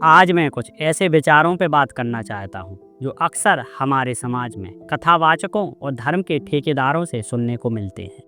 आज मैं कुछ ऐसे विचारों पे बात करना चाहता हूँ जो अक्सर हमारे समाज में कथावाचकों और धर्म के ठेकेदारों से सुनने को मिलते हैं।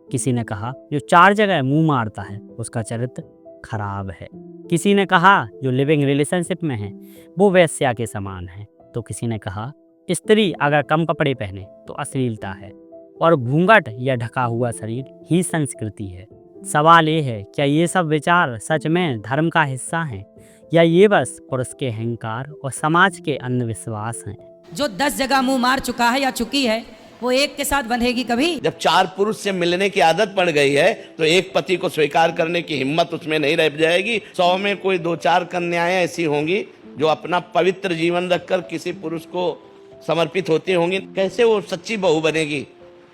किसी ने कहा जो 4 जगह मुंह मारता है उसका चरित्र खराब है। किसी ने कहा जो लिविंग रिलेशनशिप में है वो वेश्या के समान है। तो किसी ने कहा स्त्री अगर कम कपड़े पहने तो अश्लीलता है और घूंघट या ढका हुआ शरीर ही संस्कृति है। सवाल ये है, क्या ये सब विचार सच में धर्म का हिस्सा हैं या ये बस पुरुष के अहंकार और समाज के अंधविश्वास हैं? जो 10 जगह मुंह मार चुका है या चुकी है वो एक के साथ बंधेगी कभी? जब 4 पुरुष से मिलने की आदत पड़ गई है तो एक पति को स्वीकार करने की हिम्मत उसमें नहीं रह जाएगी। 100 में कोई 2-4 कन्याएं ऐसी होंगी जो अपना पवित्र जीवन रखकर किसी पुरुष को समर्पित होती होंगी। कैसे वो सच्ची बहू बनेगी?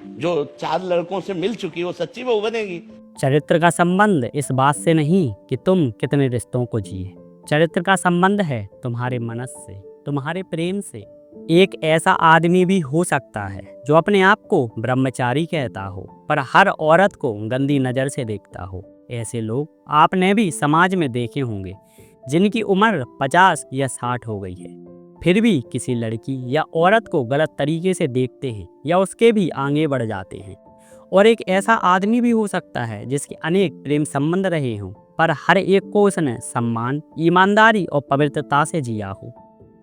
जो 4 लड़कों से मिल चुकी वो सच्ची बहू बनेगी? चरित्र का संबंध इस बात से नहीं कि तुम कितने रिश्तों को जिए। चरित्र का संबंध है तुम्हारे मनस से, तुम्हारे प्रेम से। एक ऐसा आदमी भी हो सकता है जो अपने आप को ब्रह्मचारी कहता हो पर हर औरत को गंदी नज़र से देखता हो। ऐसे लोग आपने भी समाज में देखे होंगे जिनकी उम्र 50 या 60 हो गई है, फिर भी किसी लड़की या औरत को गलत तरीके से देखते हैं या उसके भी आगे बढ़ जाते हैं। और एक ऐसा आदमी भी हो सकता है जिसके अनेक प्रेम संबंध रहे हों पर हर एक को उसने सम्मान, ईमानदारी और पवित्रता से जिया हो।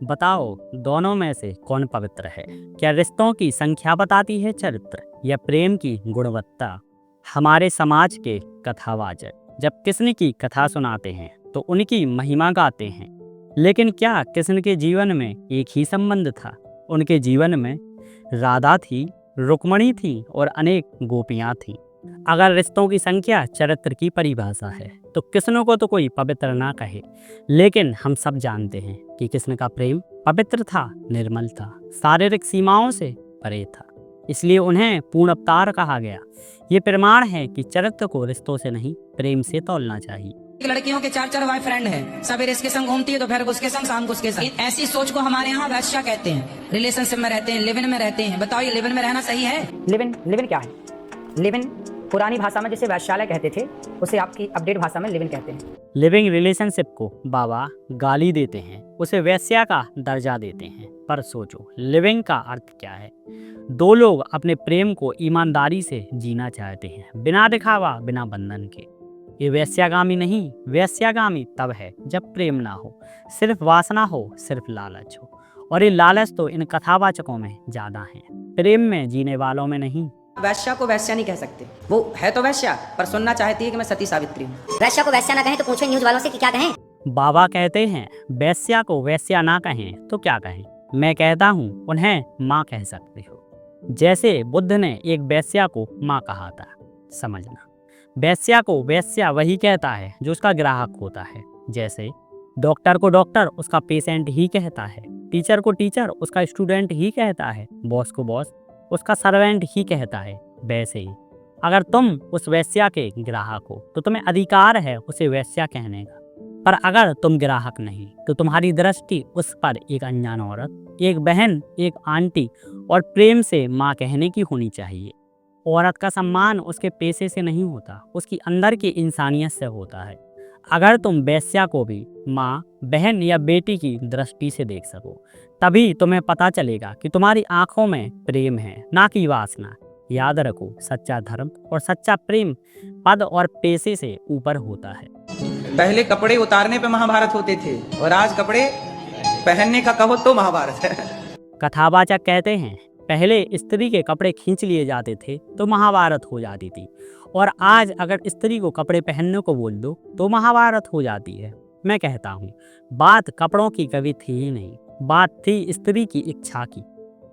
बताओ दोनों में से कौन पवित्र है? क्या रिश्तों की संख्या बताती है चरित्र या प्रेम की गुणवत्ता? हमारे समाज के कथावाचक जब कृष्ण की कथा सुनाते हैं तो उनकी महिमा गाते हैं, लेकिन क्या कृष्ण के जीवन में एक ही संबंध था? उनके जीवन में राधा थी, रुक्मणी थी और अनेक गोपियां थीं। अगर रिश्तों की संख्या चरित्र की परिभाषा है तो कृष्ण को तो कोई पवित्र ना कहे, लेकिन हम सब जानते हैं कि कृष्ण का प्रेम पवित्र था, निर्मल था, शारीरिक सीमाओं से परे था, इसलिए उन्हें पूर्ण अवतार कहा गया। ये प्रमाण है कि चरित्र को रिश्तों से नहीं प्रेम से तौलना चाहिए। लड़कियों के 4 बॉयफ्रेंड हैं, सवेरे इसके संग घूमती है, दोपहर को उसके संग, शाम को उसके संग। ऐसी सोच को हमारे यहाँ वैश्या कहते हैं। रिलेशनशिप में रहते हैं, लिव इन में रहते हैं। बताओ ये लिव इन में रहना सही है? लिव इन क्या है? लिव इन पुरानी भाषा में जिसे वैश्यालय कहते थे उसे आपकी अपडेट भाषा में लिव इन कहते हैं। लिविंग रिलेशनशिप को बाबा गाली देते हैं, उसे वैश्या का दर्जा देते हैं। पर सोचो लिविंग का अर्थ क्या है? 2 लोग अपने प्रेम को ईमानदारी से जीना चाहते हैं, बिना दिखावा, बिना बंधन के। ये वैश्यागामी नहीं, वैश्यागामी तब है जब प्रेम ना हो, सिर्फ वासना हो, सिर्फ लालच हो। और ये लालच तो इन कथावाचकों में ज्यादा है, प्रेम में जीने वालों में नहीं। वैश्या को वैश्या नहीं कह सकते, वो है तो वैश्या पर सुनना चाहती है कि मैं सती सावित्री हूँ। वैश्या को वैश्या ना कहें तो पूछे न्यूज वालों से कि क्या कहें। बाबा कहते हैं वैश्या को वैश्या ना कहें तो क्या कहें। मैं कहता हूँ उन्हें माँ कह सकते हो, जैसे बुद्ध ने एक वैश्या को माँ कहा था। समझना, वैश्या को वैश्या वही कहता है जो उसका ग्राहक होता है। जैसे डॉक्टर को डॉक्टर उसका पेशेंट ही कहता है, टीचर को टीचर उसका स्टूडेंट ही कहता है, बॉस को बॉस उसका सर्वेंट ही कहता है। वैसे ही अगर तुम उस वैश्या के ग्राहक हो तो तुम्हें अधिकार है उसे वैश्या कहने का, पर अगर तुम ग्राहक नहीं तो तुम्हारी दृष्टि उस पर एक अनजान औरत, एक बहन, एक आंटी और प्रेम से माँ कहने की होनी चाहिए। औरत का सम्मान उसके पेशे से नहीं होता, उसकी अंदर की इंसानियत से होता है। अगर तुम वैश्या को भी माँ, बहन या बेटी की दृष्टि से देख सको तभी तुम्हें पता चलेगा कि तुम्हारी आंखों में प्रेम है, ना कि वासना। याद रखो, सच्चा धर्म और सच्चा प्रेम पद और पेशे से ऊपर होता है। पहले कपड़े उतारने पे महाभारत होते थे और आज कपड़े पहनने का कहो तो महाभारत है। कथावाचक कहते हैं पहले स्त्री के कपड़े खींच लिए जाते थे तो महाभारत हो जाती थी, और आज अगर स्त्री को कपड़े पहनने को बोल दो तो महाभारत हो जाती है। मैं कहता हूँ बात कपड़ों की कभी थी ही नहीं, बात थी स्त्री की इच्छा की।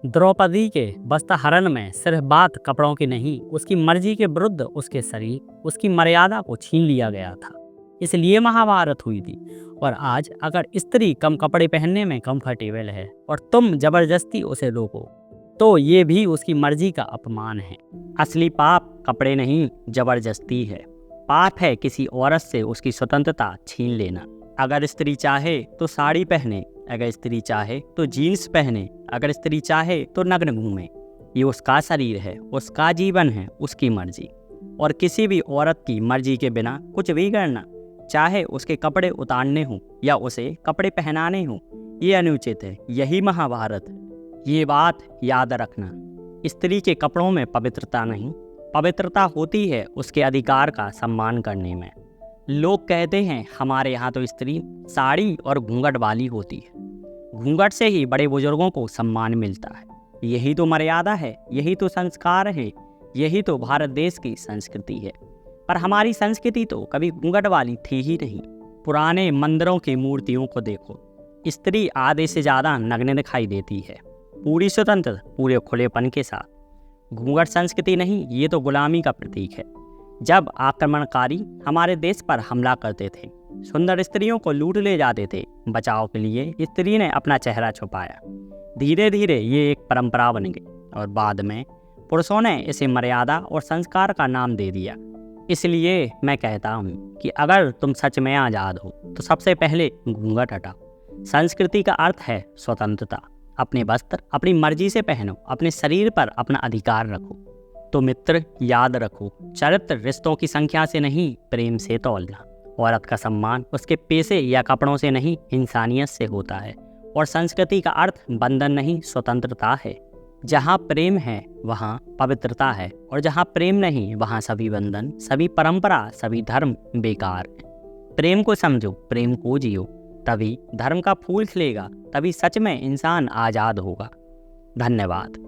द्रौपदी के वस्त्रहरण में सिर्फ बात कपड़ों की नहीं, उसकी मर्जी के विरुद्ध उसके शरीर, उसकी मर्यादा को छीन लिया गया था, इसलिए महाभारत हुई थी। और आज अगर स्त्री कम कपड़े पहनने में कंफर्टेबल है और तुम जबरदस्ती उसे रोको तो ये भी उसकी मर्जी का अपमान है। असली पाप कपड़े नहीं, जबरदस्ती है। पाप है किसी औरत से उसकी स्वतंत्रता छीन लेना। अगर स्त्री चाहे तो साड़ी पहने, अगर स्त्री चाहे तो जीन्स पहने, अगर स्त्री चाहे तो नग्न घूमे। ये उसका शरीर है, उसका जीवन है, उसकी मर्जी। और किसी भी औरत की मर्जी के बिना कुछ भी करना चाहे उसके कपड़े उतारने हों या उसे कपड़े पहनाने हों, ये अनुचित है। यही महाभारत है। ये बात याद रखना, स्त्री के कपड़ों में पवित्रता नहीं, पवित्रता होती है उसके अधिकार का सम्मान करने में। लोग कहते हैं हमारे यहाँ तो स्त्री साड़ी और घूंघट वाली होती है। घूंघट से ही बड़े बुजुर्गों को सम्मान मिलता है। यही तो मर्यादा है, यही तो संस्कार है, यही तो भारत देश की संस्कृति है। पर हमारी संस्कृति तो कभी घूंघट वाली थी ही नहीं। पुराने मंदिरों की मूर्तियों को देखो, स्त्री आधे से ज़्यादा नग्न दिखाई देती है, पूरी स्वतंत्र, पूरे खुलेपन के साथ। घूंघट संस्कृति नहीं, ये तो गुलामी का प्रतीक है। जब आक्रमणकारी हमारे देश पर हमला करते थे, सुंदर स्त्रियों को लूट ले जाते थे, बचाव के लिए स्त्री ने अपना चेहरा छुपाया। धीरे धीरे ये एक परंपरा बन गई और बाद में पुरुषों ने इसे मर्यादा और संस्कार का नाम दे दिया। इसलिए मैं कहता हूँ कि अगर तुम सच में आज़ाद हो तो सबसे पहले घूंघट हटाओ। संस्कृति का अर्थ है स्वतंत्रता। अपने वस्त्र अपनी मर्जी से पहनो, अपने शरीर पर अपना अधिकार रखो। तो मित्र याद रखो, चरित्र रिश्तों की संख्या से नहीं, प्रेम से तौलना। औरत का सम्मान उसके पैसे या कपड़ों से नहीं, इंसानियत से होता है। और संस्कृति का अर्थ बंधन नहीं, स्वतंत्रता है। जहाँ प्रेम है वहाँ पवित्रता है, और जहाँ प्रेम नहीं वहाँ सभी बंधन, सभी परंपरा, सभी धर्म बेकार है। प्रेम को समझो, प्रेम को जियो, तभी धर्म का फूल खिलेगा, तभी सच में इंसान आज़ाद होगा। धन्यवाद।